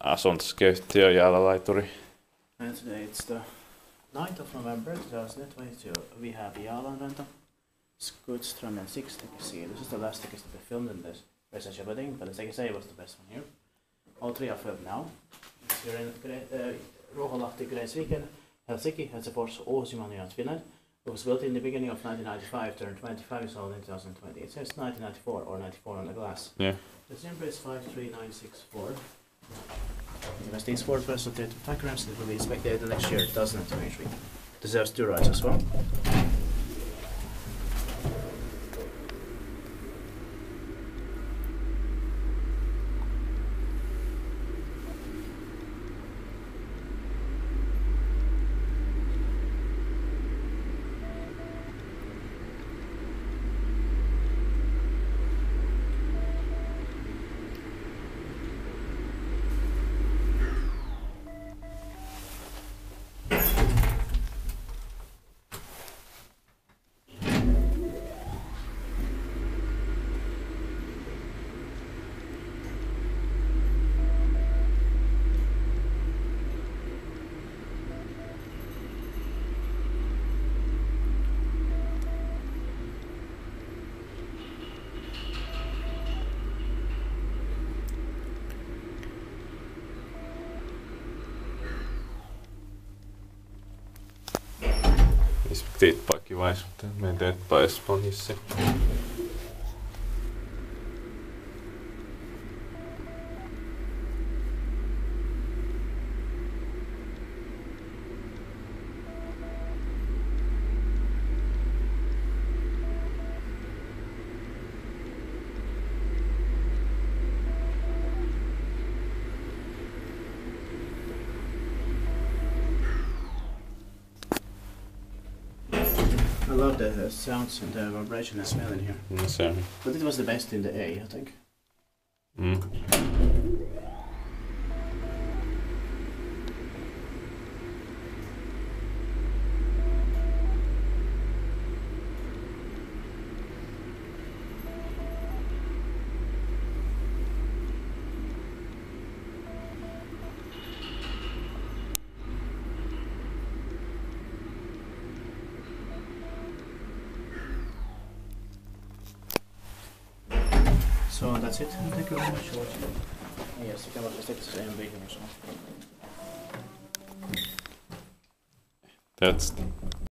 Asuntoskeyhtiö Jaalalaituri. And today it's the 9th of November 2022. We have Jaalanranta, Skutström and Sixtekesi. This is the last tickets that we filmed in this research wedding, but Stekesi was the best one here. All three are filmed now. It's here in Ruoholahti, Gräsviken, Helsinki, Helsingfors, Uusimaa and Finland. It was built in the beginning of 1995, turned 25 years old in 2020. It says 1994 or 94 on the glass. Yeah. The number is 53964. As these four presented diagrams that will be inspected next year, 2023. Deserves 2 rides as well. Tittpakki vaisut, meidän teetpä Espanjassa. I love the sounds and the vibration and smell in here. But it was the best in the A, I think. So that's it. Thank you very much for watching. Yes, you can watch the same video or so. That's